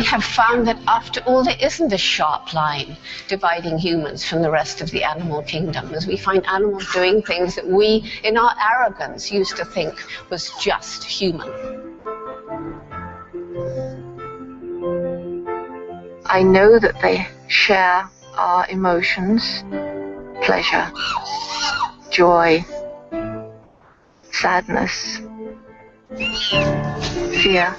have found that after all, there isn't a sharp line dividing humans from the rest of the animal kingdom, as we find animals doing things that we, in our arrogance, used to think was just human. I know that they share our emotions, pleasure, joy, sadness, fear.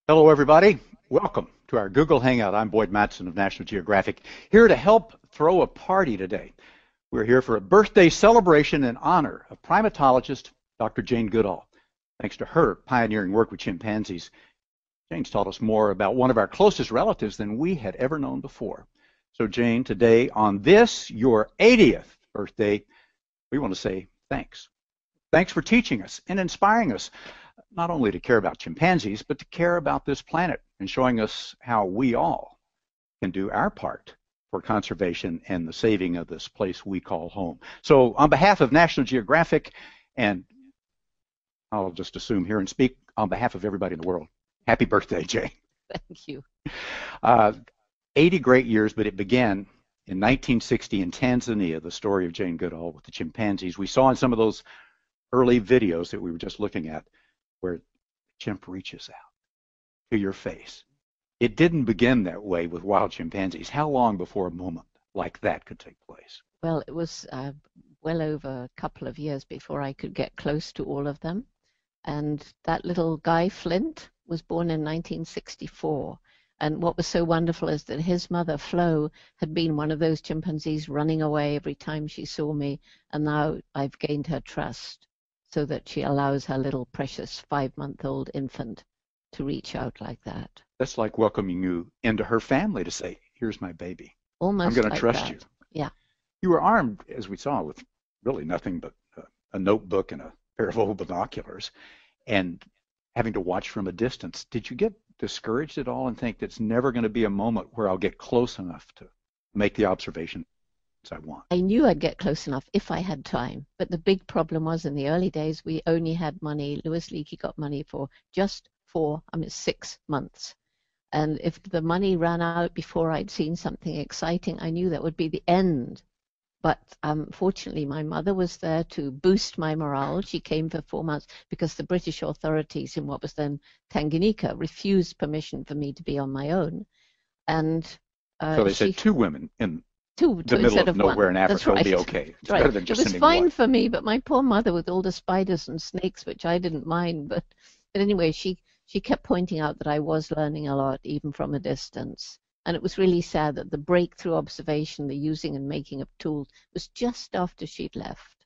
Hello, everybody. Welcome to our Google Hangout. I'm Boyd Mattson of National Geographic, here to help throw a party today. We're here for a birthday celebration in honor of primatologist Dr. Jane Goodall. Thanks to her pioneering work with chimpanzees, Jane's taught us more about one of our closest relatives than we had ever known before. So, Jane, today on this, your 80th birthday, we want to say thanks. Thanks for teaching us and inspiring us, not only to care about chimpanzees, but to care about this planet and showing us how we all can do our part for conservation and the saving of this place we call home. So on behalf of National Geographic, and I'll just assume here and speak on behalf of everybody in the world, happy birthday, Jane. Thank you. 80 great years, but it began in 1960 in Tanzania, the story of Jane Goodall with the chimpanzees. We saw in some of those early videos that we were just looking at, where chimp reaches out to your face. It didn't begin that way with wild chimpanzees. How long before a moment like that could take place? Well, it was well over a couple of years before I could get close to all of them. And that little guy, Flint, was born in 1964. And what was so wonderful is that his mother, Flo, had been one of those chimpanzees running away every time she saw me. And now I've gained her trust, so that she allows her little precious 5-month-old infant to reach out like that. That's like welcoming you into her family to say, here's my baby. Almost I'm going to like trust that. you. Yeah. You were armed, as we saw, with really nothing but a notebook and a pair of old binoculars and having to watch from a distance. Did you get discouraged at all and think that's never going to be a moment where I'll get close enough to make the observation I want? I knew I'd get close enough if I had time, but the big problem was in the early days we only had money. Louis Leakey got money for just 6 months, and if the money ran out before I'd seen something exciting, I knew that would be the end. But fortunately, my mother was there to boost my morale. She came for 4 months because the British authorities in what was then Tanganyika refused permission for me to be on my own, and so they said 2 women in two the middle instead of nowhere in Africa. That's right. Will be okay. It's right. better than just it was sending fine one. for me, but my poor mother with all the spiders and snakes, which I didn't mind. But anyway, she kept pointing out that I was learning a lot, even from a distance. And it was really sad that the breakthrough observation, the using and making of tools, was just after she'd left.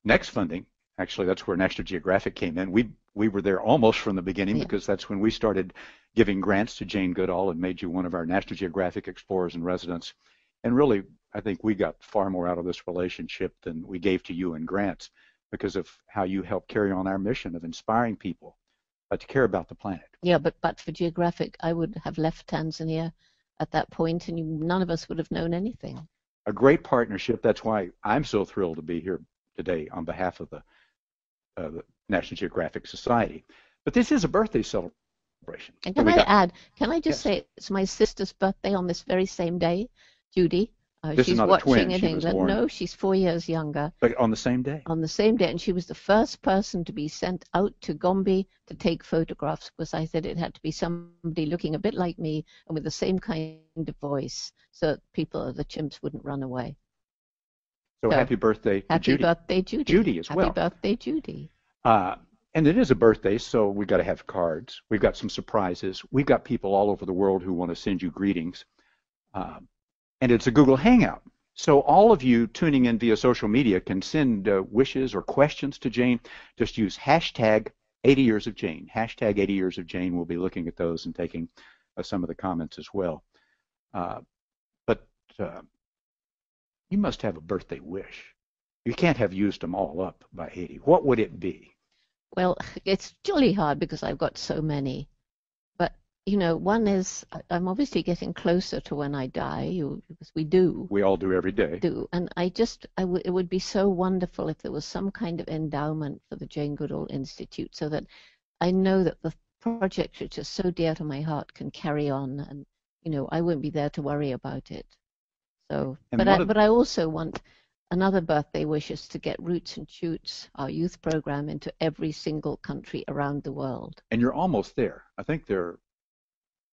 Next funding, actually, that's where National Geographic came in. We were there almost from the beginning, because that's when we started giving grants to Jane Goodall and made you one of our National Geographic Explorers in Residence. And really, I think we got far more out of this relationship than we gave to you in grants because of how you helped carry on our mission of inspiring people to care about the planet. Yeah, but for Geographic, I would have left Tanzania at that point, and none of us would have known anything. A great partnership. That's why I'm so thrilled to be here today on behalf of the National Geographic Society. But this is a birthday celebration. And can I add, can I just say it's my sister's birthday on this very same day, Judy. She's watching in England. No, she's 4 years younger. But on the same day? On the same day. And she was the first person to be sent out to Gombe to take photographs, because I said it had to be somebody looking a bit like me and with the same kind of voice, so that people, the chimps, wouldn't run away. So happy birthday to Judy. Happy birthday, Judy. Judy as well. Happy birthday, Judy. And it is a birthday, so we've got to have cards. We've got some surprises. We've got people all over the world who want to send you greetings. And it's a Google Hangout. So all of you tuning in via social media can send wishes or questions to Jane. Just use hashtag 80 years of Jane. Hashtag 80 years of Jane. We'll be looking at those and taking some of the comments as well. But you must have a birthday wish. You can't have used them all up by 80. What would it be? Well, it's jolly hard because I've got so many. But, you know, one is I'm obviously getting closer to when I die, because we do. We all do every day. And it would be so wonderful if there was some kind of endowment for the Jane Goodall Institute so that I know that the project, which is so dear to my heart, can carry on, and, you know, I won't be there to worry about it. So, but I also want another birthday wish is to get Roots and Shoots, our youth program, into every single country around the world. And you're almost there. I think I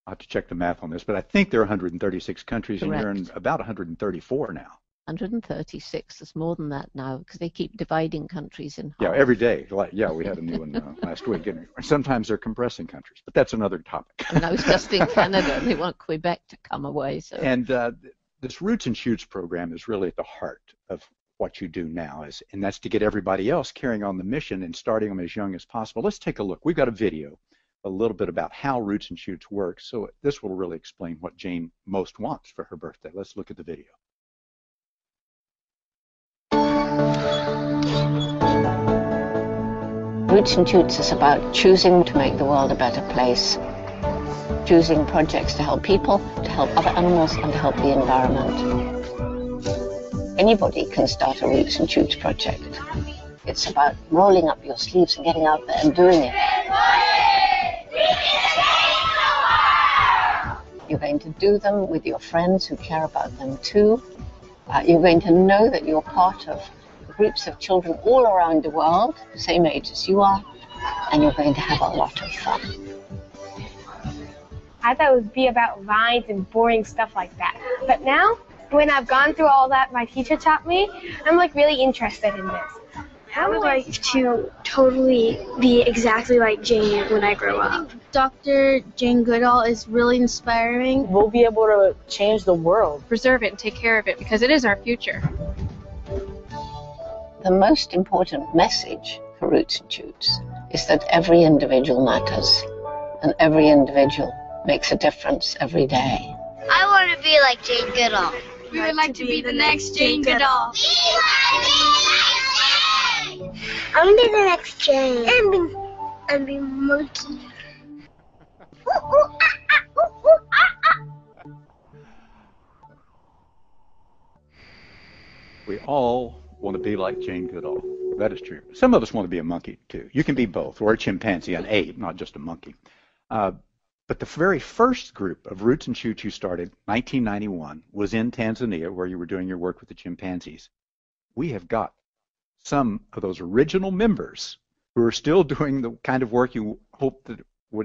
have to check the math on this, but I think there are 136 countries, Correct. And you're in about 134 now. 136. There's more than that now because they keep dividing countries in half. Yeah, every day. Yeah, we had a new one last week. And sometimes they're compressing countries, but that's another topic. And I was just in Canada, and they want Quebec to come away. So. And this Roots and Shoots program is really at the heart of what you do now, and that's to get everybody else carrying on the mission and starting them as young as possible. Let's take a look. We've got a video, a little bit about how Roots and Shoots works, so this will really explain what Jane most wants for her birthday. Let's look at the video. Roots and Shoots is about choosing to make the world a better place, choosing projects to help people, to help other animals, and to help the environment. Anybody can start a Roots and Shoots project. It's about rolling up your sleeves and getting out there and doing it. You're going to do them with your friends who care about them too. You're going to know that you're part of groups of children all around the world, the same age as you are, and you're going to have a lot of fun. I thought it would be about vines and boring stuff like that. But now, when I've gone through all that my teacher taught me, I'm like really interested in this. I would like to totally be exactly like Jane when I grow up. Dr. Jane Goodall is really inspiring. We'll be able to change the world. Preserve it and take care of it because it is our future. The most important message for Roots and Shoots is that every individual matters, and every individual makes a difference every day. I want to be like Jane Goodall. We would like to be the next Jane Goodall. I want to be the next Jane. And be monkey. We all want to be like Jane Goodall. That is true. Some of us want to be a monkey, too. You can be both, or a chimpanzee, an ape, not just a monkey. But the very first group of Roots and Shoots you started, 1991, was in Tanzania, where you were doing your work with the chimpanzees. We have got some of those original members who are still doing the kind of work you hope that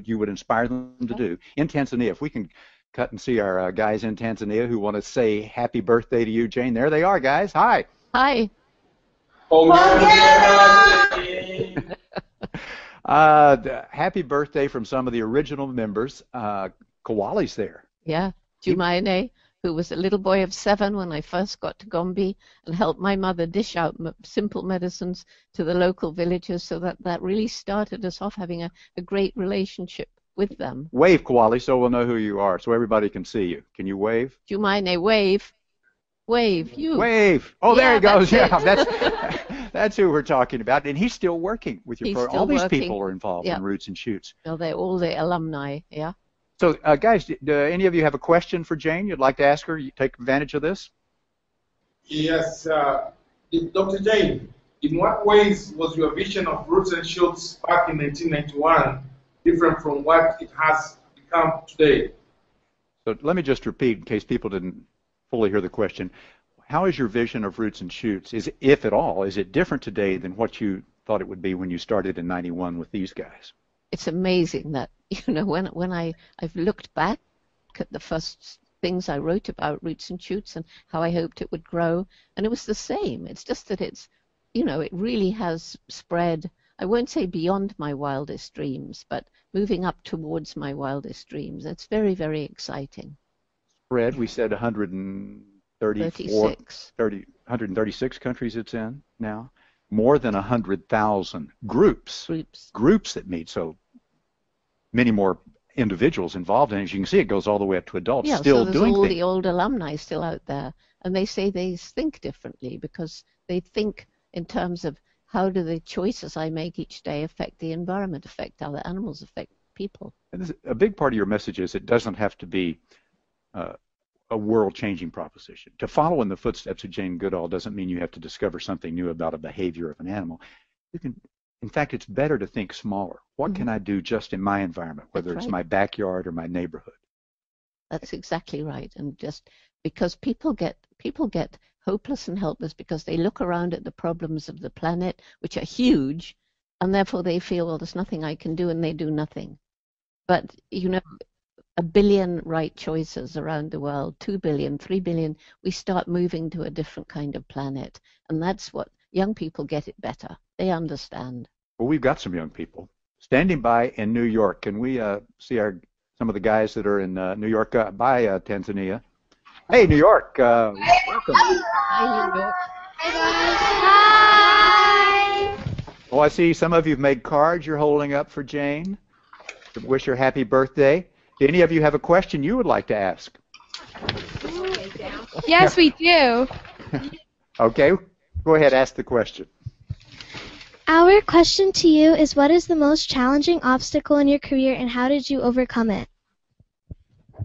you would inspire them to do in Tanzania. If we can cut and see our guys in Tanzania who want to say happy birthday to you, Jane. There they are, guys. Hi. Hi. Happy birthday from some of the original members. Kawali's there. Yeah. Jumaine, who was a little boy of 7 when I first got to Gombe and helped my mother dish out simple medicines to the local villagers, so that really started us off having a great relationship with them. Wave, Kawali, so we'll know who you are, so everybody can see you. Can you wave? Jumaine, wave. Wave, you. Wave. Oh, Yeah, there he goes. that's Yeah, that's who we're talking about. And he's still working with your program. All these working. people are involved in Roots and Shoots. Well, they're all the alumni, yeah. So, guys, do any of you have a question for Jane you'd like to ask her? You take advantage of this? Yes. Dr. Jane, in what ways was your vision of Roots and Shoots back in 1991 different from what it has become today? So let me just repeat in case people didn't fully hear the question. How is your vision of Roots and Shoots, if at all, is it different today than what you thought it would be when you started in 91 with these guys? It's amazing that, you know, when I've looked back at the first things I wrote about Roots and Shoots and how I hoped it would grow, and it was the same. It's just that it's, you know, it really has spread, I won't say beyond my wildest dreams, but moving up towards my wildest dreams. It's very, very exciting. Spread, we said 136 countries it's in now. More than 100,000 groups that meet, so many more individuals involved in it. As you can see, it goes all the way up to adults still so there's doing all things. the old alumni still out there, and they say they think differently because they think in terms of how do the choices I make each day affect the environment, affect other animals, affect people. And a big part of your message is it doesn't have to be a world-changing proposition. To follow in the footsteps of Jane Goodall doesn't mean you have to discover something new about a behavior of an animal. You can, in fact, it's better to think smaller. What can I do just in my environment, whether it's my backyard or my neighborhood? That's exactly right. And just because people get hopeless and helpless because they look around at the problems of the planet, which are huge, and therefore they feel, well, there's nothing I can do, and they do nothing. But, you know, 1 billion right choices around the world, 2 billion, 3 billion, we start moving to a different kind of planet. And that's what young people get it better. They understand. Well, we've got some young people standing by in New York. Can we see some of the guys that are in New York? Bye, Tanzania. Hey, New York. Welcome. Hi, New York. Hi. Oh, I see some of you have made cards you're holding up for Jane to wish her happy birthday. Do any of you have a question you would like to ask? Yes, we do. Okay, go ahead, ask the question. Our question to you is, what is the most challenging obstacle in your career and how did you overcome it?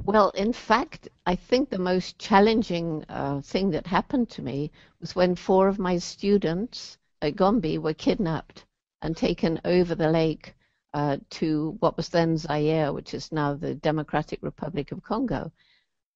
Well, in fact, I think the most challenging thing that happened to me was when 4 of my students at Gombe were kidnapped and taken over the lake to what was then Zaire, which is now the Democratic Republic of Congo.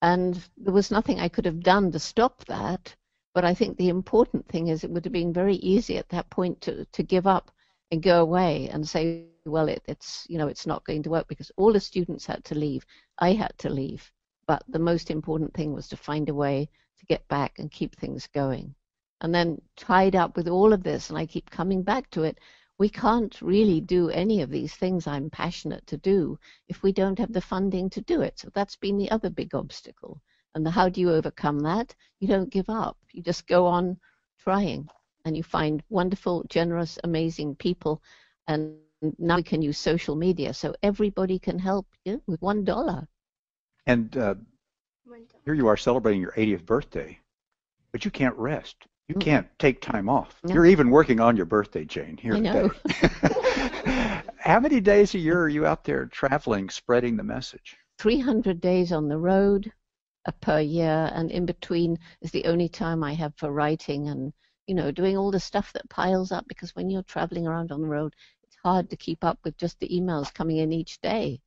And there was nothing I could have done to stop that. But I think the important thing is it would have been very easy at that point to give up and go away and say, well, it's not going to work, because all the students had to leave. I had to leave. But the most important thing was to find a way to get back and keep things going. And then tied up with all of this, and I keep coming back to it, we can't really do any of these things I'm passionate to do if we don't have the funding to do it. So that's been the other big obstacle. And how do you overcome that? You don't give up. You just go on trying. And you find wonderful, generous, amazing people. And now we can use social media, so everybody can help you with $1. And here you are celebrating your 80th birthday, but you can't rest. You can't take time off. No. You're even working on your birthday, Jane, here today. How many days a year are you out there traveling, spreading the message? 300 days on the road per year, and in between is the only time I have for writing and, doing all the stuff that piles up, because when you're traveling around on the road, it's hard to keep up with just the emails coming in each day.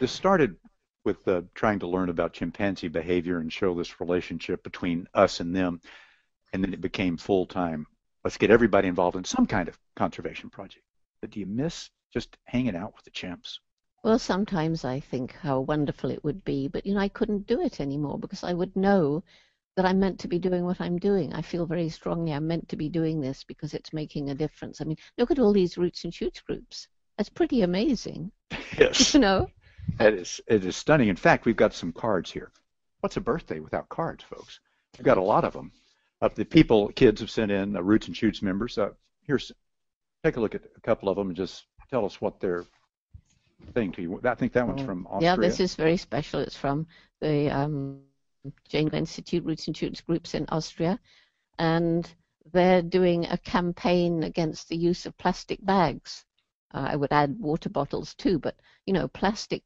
This started with trying to learn about chimpanzee behavior and show this relationship between us and them. And then it became full-time. Let's get everybody involved in some kind of conservation project. But do you miss just hanging out with the chimps? Well, sometimes I think how wonderful it would be, but I couldn't do it anymore because I would know that I'm meant to be doing what I'm doing. I feel very strongly I'm meant to be doing this because it's making a difference. I mean, look at all these Roots and Shoots groups. That's pretty amazing. Yes. It is stunning. In fact, we've got some cards here. What's a birthday without cards, folks? We've got a lot of them. The kids have sent in, Roots and Shoots members. Take a look at a couple of them and just tell us what they're saying to you. I think that one's from Austria. Yeah, this is very special. It's from the Jane Goodall Institute Roots and Shoots groups in Austria. And they're doing a campaign against the use of plastic bags. I would add water bottles too, but, plastic,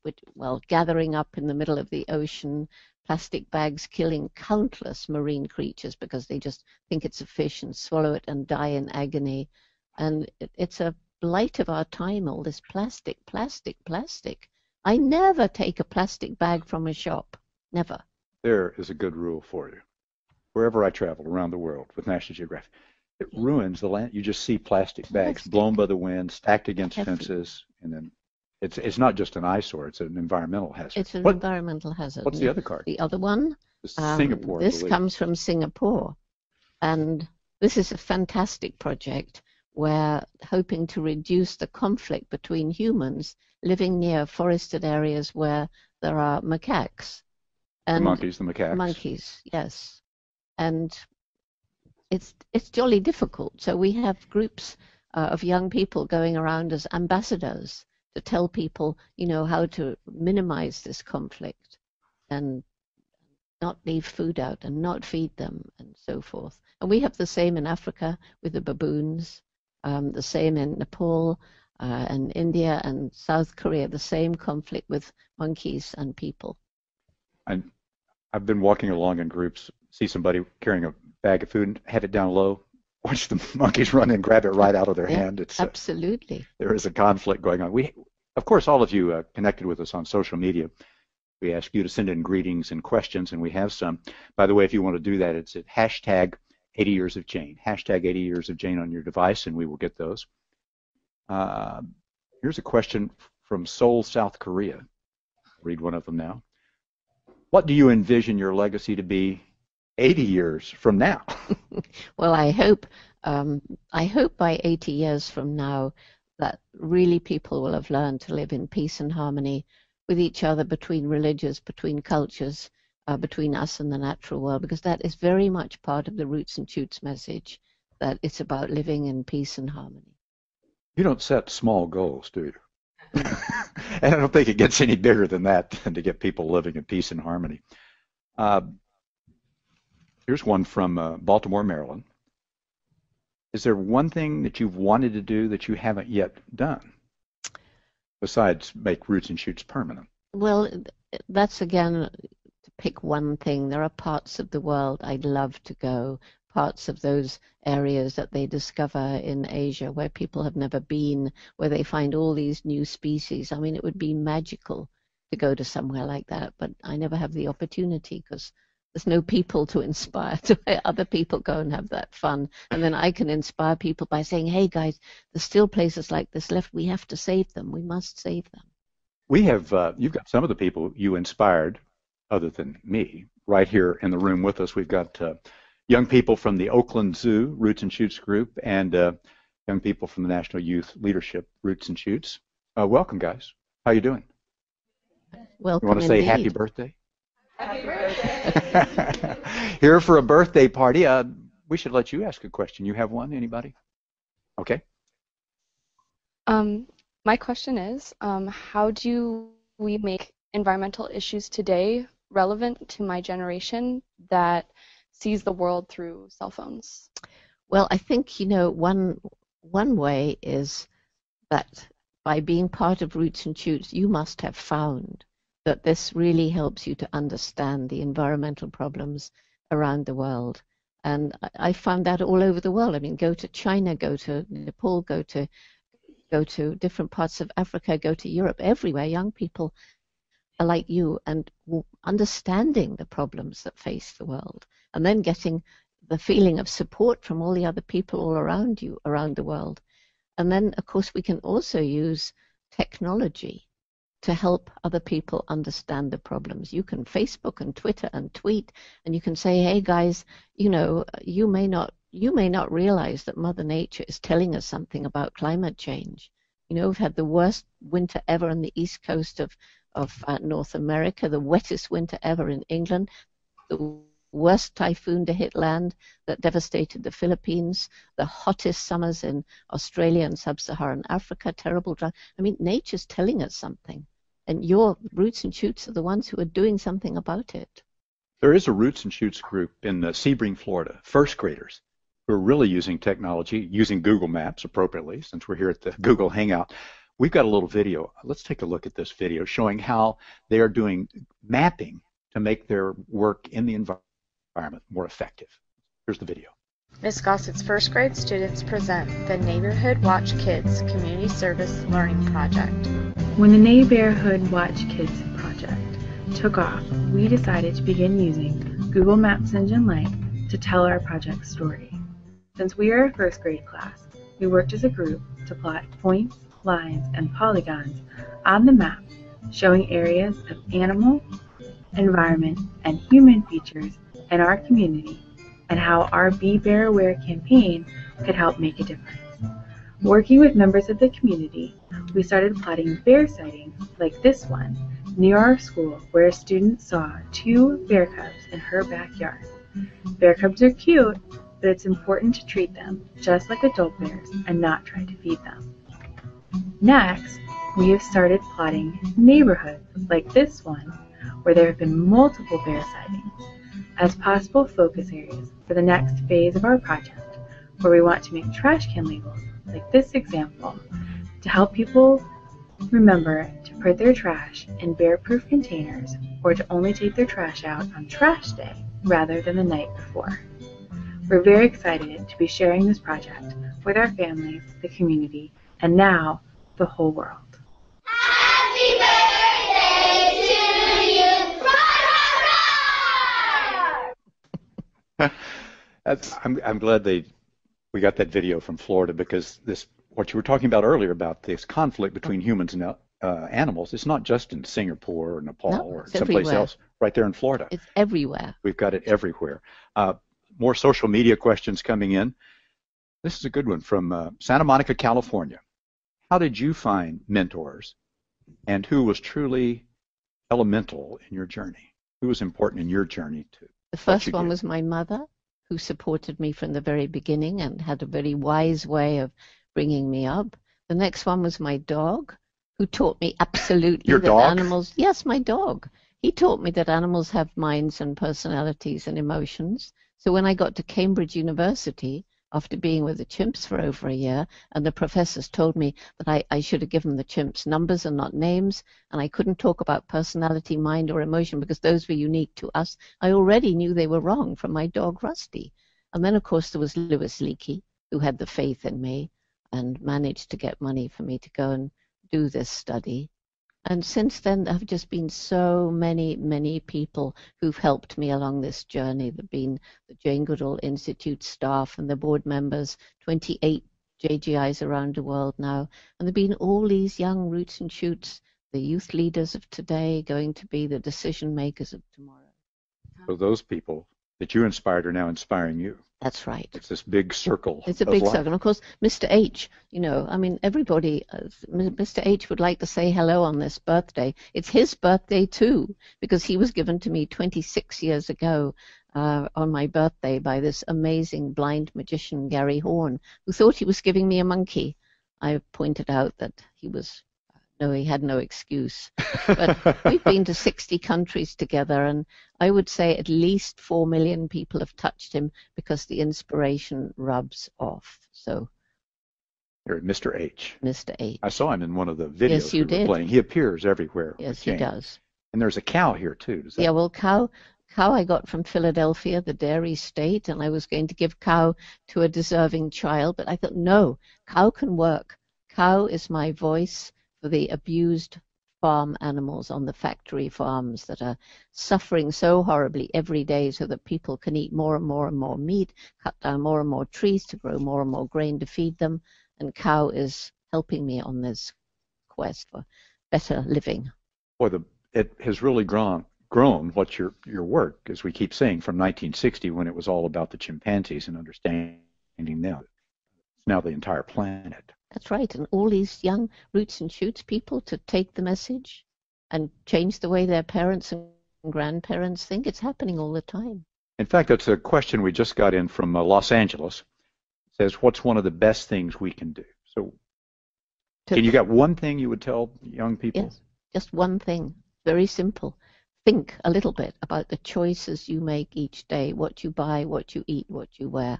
gathering up in the middle of the ocean, plastic bags killing countless marine creatures because they just think it's a fish and swallow it and die in agony. And it's a blight of our time, all this plastic. I never take a plastic bag from a shop. Never. There is a good rule for you. Wherever I travel around the world with National Geographic, it ruins the land. You just see plastic bags blown by the wind, stacked against fences, and then it's not just an eyesore, it's an environmental hazard. It's an environmental hazard. What's the other card? The other one? Singapore. This comes from Singapore. And this is a fantastic project where hoping to reduce the conflict between humans living near forested areas where there are macaques. And the macaques. Monkeys, yes. And it's jolly difficult. So we have groups of young people going around as ambassadors to tell people, you know, how to minimize this conflict and not leave food out and not feed them and so forth. And we have the same in Africa with the baboons, the same in Nepal and India and South Korea, the same conflict with monkeys and people. I've been walking along in groups, see somebody carrying a bag of food and have it down low, watch the monkeys run and grab it right out of their hand. It's absolutely. There is a conflict going on. Of course, all of you connected with us on social media. We ask you to send in greetings and questions, and we have some. By the way, if you want to do that, it's at hashtag 80 years of Jane. Hashtag 80 years of Jane on your device, and we will get those. Here's a question from Seoul, South Korea. I'll read one of them now. What do you envision your legacy to be 80 years from now? Well, I hope by 80 years from now that really people will have learned to live in peace and harmony with each other, between religions, between cultures, between us and the natural world, because that is very much part of the Roots and Shoots message, that it's about living in peace and harmony. You don't set small goals, do you? And I don't think it gets any bigger than that, than to get people living in peace and harmony. Here's one from Baltimore, Maryland. Is there one thing that you've wanted to do that you haven't yet done, besides make Roots and Shoots permanent? Well, that's again to pick one thing. There are parts of the world I'd love to go, parts of those areas that they discover in Asia where people have never been, where they find all these new species. I mean, it would be magical to go to somewhere like that, but I never have the opportunity because there's no people to inspire to let other people go and have that fun. And then I can inspire people by saying, hey guys, there's still places like this left. We have to save them. We must save them. We have, you've got some of the people you inspired, other than me, right here in the room with us. We've got young people from the Oakland Zoo Roots and Shoots group and young people from the National Youth Leadership Roots and Shoots. Welcome, guys. How you doing? Welcome. You want to say happy birthday? Happy birthday. Here for a birthday party. We should let you ask a question. You have one? Anybody? Okay. My question is, how do we make environmental issues today relevant to my generation that sees the world through cell phones? Well, I think, you know, one way is that by being part of Roots and Shoots, you must have found that this really helps you to understand the environmental problems around the world. And I found that all over the world. I mean, go to China, go to Nepal, go to different parts of Africa, go to Europe, everywhere. Young people are like you and understanding the problems that face the world, and then getting the feeling of support from all the other people all around you, around the world. And then, of course, we can also use technology to help other people understand the problems. You can Facebook and Twitter and tweet, and you can say, hey guys, you know, you may not realize that Mother Nature is telling us something about climate change. You know, we've had the worst winter ever on the east coast of North America, the wettest winter ever in England, the worst typhoon to hit land that devastated the Philippines, the hottest summers in Australia and sub-Saharan Africa, terrible drought. I mean, nature's telling us something. And your Roots and Shoots are the ones who are doing something about it. There is a Roots and Shoots group in Sebring, Florida, first graders, who are really using technology, using Google Maps appropriately, since we're here at the Google Hangout. We've got a little video. Let's take a look at this video showing how they are doing mapping to make their work in the environment more effective. Here's the video. Ms. Gossett's first grade students present the Neighborhood Watch Kids Community Service Learning Project. When the Neighborhood Watch Kids project took off, we decided to begin using Google Maps Engine Lite to tell our project story. Since we are a first grade class, we worked as a group to plot points, lines, and polygons on the map, showing areas of animal, environment, and human features in our community, and how our Be Bear Aware campaign could help make a difference. Working with members of the community, we started plotting bear sightings like this one near our school, where a student saw 2 bear cubs in her backyard. Bear cubs are cute, but it's important to treat them just like adult bears and not try to feed them. Next, we have started plotting neighborhoods like this one, where there have been multiple bear sightings, as possible focus areas for the next phase of our project, where we want to make trash can labels like this example to help people remember to put their trash in bear-proof containers or to only take their trash out on trash day rather than the night before. We're very excited to be sharing this project with our families, the community, and now the whole world. Happy birthday to you! I'm glad we got that video from Florida, because what you were talking about earlier about this conflict between humans and animals, it's not just in Singapore or Nepal or someplace else. Right there in Florida. It's everywhere. We've got it everywhere. More social media questions coming in. This is a good one from Santa Monica, California. How did you find mentors, and who was truly elemental in your journey? Who was important in your journey to The first one was my mother, who supported me from the very beginning and had a very wise way of bringing me up. The next one was my dog, who taught me absolutely Your that dog? animals... Yes, my dog. He taught me that animals have minds and personalities and emotions. So when I got to Cambridge University, after being with the chimps for over a year, and the professors told me that I should have given the chimps numbers and not names, and I couldn't talk about personality, mind, or emotion because those were unique to us, I already knew they were wrong from my dog Rusty. And then, of course, there was Louis Leakey, who had the faith in me and managed to get money for me to go and do this study. And since then, there have just been so many, many people who've helped me along this journey. There have been the Jane Goodall Institute staff and the board members, 28 JGIs around the world now. And there have been all these young roots and shoots, the youth leaders of today going to be the decision makers of tomorrow. So those people that you inspired are now inspiring you. That's right. It's this big circle. It's a big circle. And of course, Mr. H, I mean, everybody, Mr. H would like to say hello on this birthday. It's his birthday too, because he was given to me 26 years ago on my birthday by this amazing blind magician, Gary Horn, who thought he was giving me a monkey. I pointed out that he had no excuse. But we've been to 60 countries together, and I would say at least 4 million people have touched him because the inspiration rubs off. So, Here, Mr. H. Mr. H. I saw him in one of the videos Yes, you we were did. playing. He appears everywhere. Yes, with he Jane. does. And there's a cow here too. Yeah, well, cow I got from Philadelphia, the dairy state, and I was going to give cow to a deserving child, but I thought, no, cow can work. Cow is my voice for the abused farm animals on the factory farms that are suffering so horribly every day so that people can eat more and more and more meat, cut down more and more trees to grow more and more grain to feed them, and cow is helping me on this quest for better living. Boy, it has really grown what your work, as we keep saying, from 1960 when it was all about the chimpanzees and understanding them. It's now the entire planet. That's right, and all these young roots and shoots people to take the message and change the way their parents and grandparents think. It's happening all the time. In fact, that's a question we just got in from Los Angeles. It says, what's one of the best things we can do? So can you got one thing you would tell young people? Yes, just one thing, very simple. Think a little bit about the choices you make each day, what you buy, what you eat, what you wear.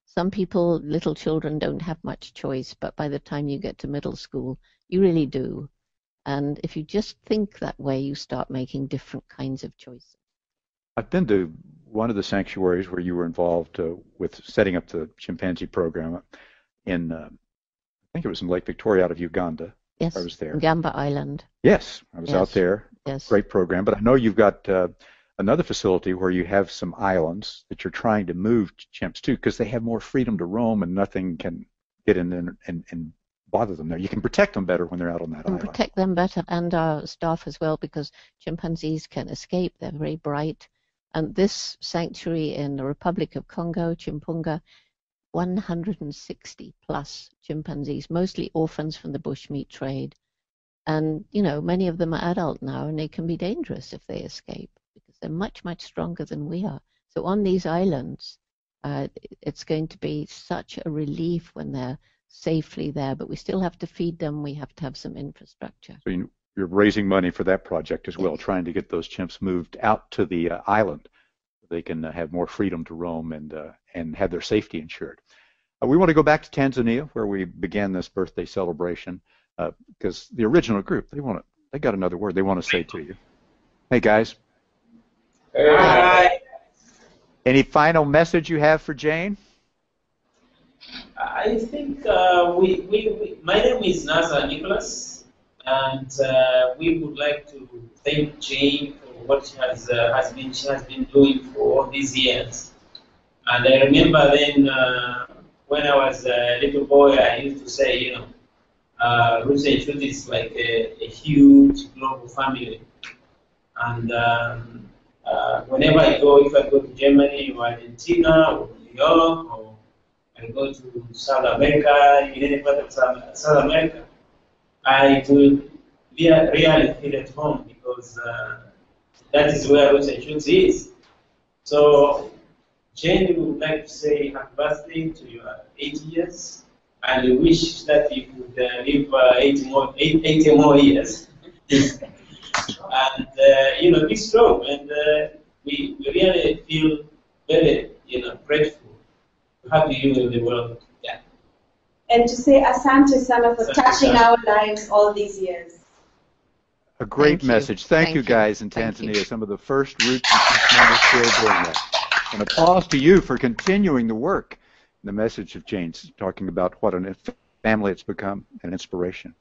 Some people, little children, don't have much choice, but by the time you get to middle school, you really do. And if you just think that way, you start making different kinds of choices. I've been to one of the sanctuaries where you were involved with setting up the chimpanzee program in, I think it was in Lake Victoria out of Uganda. Yes, I was there. Ngamba Island. Yes, I was out there. Yes. Great program. But I know you've got another facility where you have some islands that you're trying to move chimps to because they have more freedom to roam and nothing can get in and bother them there. You can protect them better when they're out on that island. Protect them better, and our staff as well, because chimpanzees can escape. They're very bright. And this sanctuary in the Republic of Congo, Chimpunga, 160 plus chimpanzees, mostly orphans from the bushmeat trade. And, many of them are adult now, and they can be dangerous if they escape because they're much, much stronger than we are. So on these islands, it's going to be such a relief when they're safely there, but we still have to feed them. We have to have some infrastructure. So you're raising money for that project as well, trying to get those chimps moved out to the island. They can have more freedom to roam and have their safety ensured. We want to go back to Tanzania, where we began this birthday celebration, because the original group, they got another word they want to say to you. Hey, guys. Hi. Any final message you have for Jane? I think my name is Nazar Nicholas, and we would like to thank Jane for what she has been doing for all these years. And I remember then when I was a little boy, I used to say, you know, Roots and Shoots is like a huge global family. And whenever I go, if I go to Germany or Argentina or New York, or I go to South America, in any part of South America, I will really feel at home, because that is where Roots and Shoots is. So, Jane, we would like to say happy birthday to your 80 years, and we wish that you could live 80 more years. And, you know, be strong. And we really feel very, you know, grateful to have you in the world. Yeah. And to say asante sana for touching our lives all these years. A great message. Thank you guys in Tanzania, some of the first Roots and Shoots members still doing that. And applause to you for continuing the work. The message of Jane's talking about what a family it's become, an inspiration.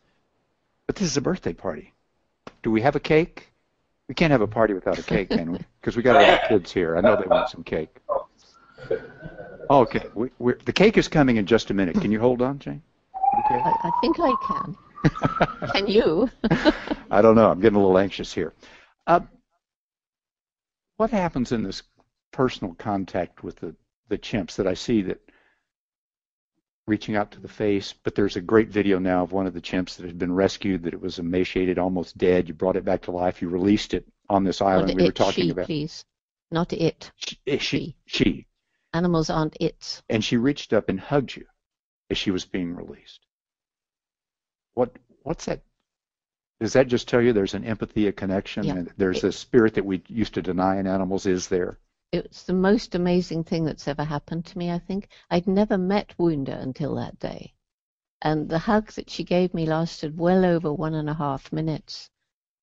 But this is a birthday party. Do we have a cake? We can't have a party without a cake, can we? Because we got a lot of kids here. I know they want some cake. Oh, okay. The cake is coming in just a minute. Can you hold on, Jane? Okay. I think I can. Can you? I don't know. I'm getting a little anxious here. What happens in this personal contact with the chimps that I see that reaching out to the face, but there's a great video now of one of the chimps that had been rescued, that it was emaciated, almost dead. You brought it back to life. You released it on this island we were talking about. Please. Not it. She. Animals aren't its. And she reached up and hugged you as she was being released. What's that? Does that just tell you there's an empathy, a connection, and there's a spirit that we used to deny in animals is there? It's the most amazing thing that's ever happened to me, I think. I'd never met Wounda until that day. And the hug that she gave me lasted well over 1.5 minutes.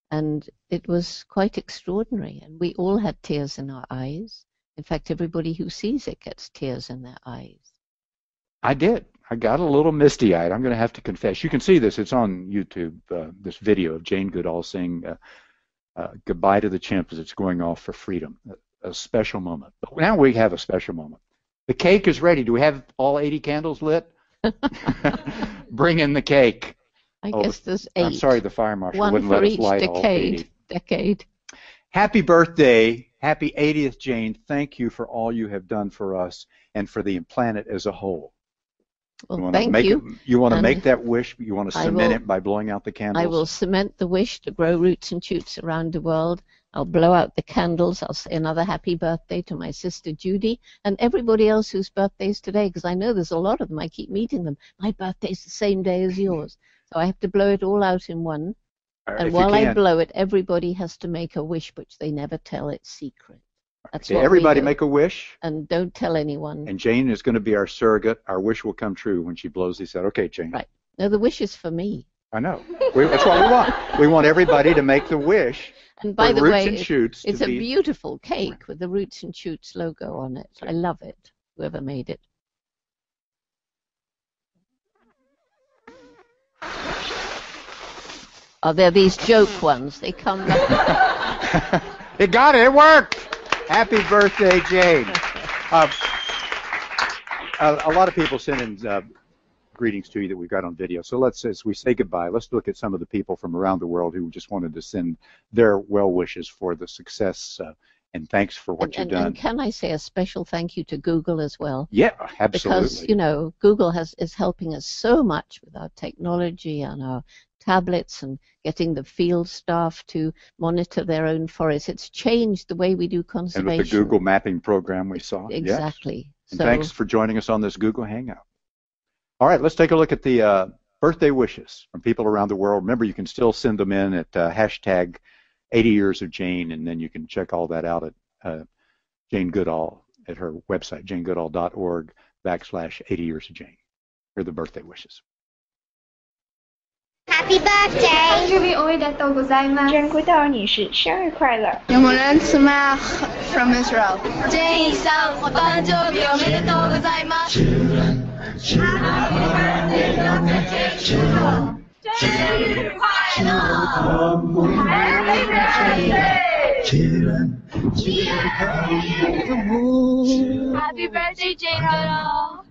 And it was quite extraordinary. And we all had tears in our eyes. In fact, everybody who sees it gets tears in their eyes. I did. I got a little misty-eyed. I'm going to have to confess. You can see this. It's on YouTube, this video of Jane Goodall saying goodbye to the chimp as it's going off for freedom. A special moment. But now we have a special moment. The cake is ready. Do we have all 80 candles lit? Bring in the cake. I guess there's 8. I'm sorry, the fire marshal One wouldn't for let us each light all 80. decade. Happy birthday. Happy 80th, Jane. Thank you for all you have done for us and for the planet as a whole. Well, thank you. You want to make that wish, you want to cement it by blowing out the candles? I will cement the wish to grow roots and shoots around the world. I'll blow out the candles. I'll say another happy birthday to my sister Judy and everybody else whose birthday's today, because I know there's a lot of them. I keep meeting them. My birthday's the same day as yours. So I have to blow it all out in one. And while I blow it, everybody has to make a wish, which they never tell. It's secret. That's okay, everybody make a wish. And don't tell anyone. And Jane is going to be our surrogate. Our wish will come true when she blows these out. Okay, Jane. Right. No, the wish is for me. I know. That's what we want. We want everybody to make the wish. And by the way, it's a beautiful cake with the Roots and Shoots logo on it. I love it, whoever made it. Oh, they're these joke ones. They come back. It got it. It worked. Happy birthday, Jane. A lot of people sent in greetings to you that we've got on video. So as we say goodbye, let's look at some of the people from around the world who just wanted to send their well wishes for the success and thanks for what you've done. And can I say a special thank you to Google as well? Yeah, absolutely. Because, you know, Google is helping us so much with our technology and our tablets and getting the field staff to monitor their own forests. It's changed the way we do conservation. And with the Google mapping program we saw. Exactly. Yes. And thanks for joining us on this Google Hangout. All right, let's take a look at the birthday wishes from people around the world. Remember, you can still send them in at hashtag 80 Years of Jane, and then you can check all that out at Jane Goodall at her website, janegoodall.org/80 Years of Jane. Here are the birthday wishes. Happy birthday! Jane Goodall 女士生日快乐。 Yomuran Sumach from Israel. Jane さん、お誕生日おめでとうございます。Happy birthday, Dr. Jane Goodall. 生日快乐 Happy birthday! Happy birthday, Jane Goodall.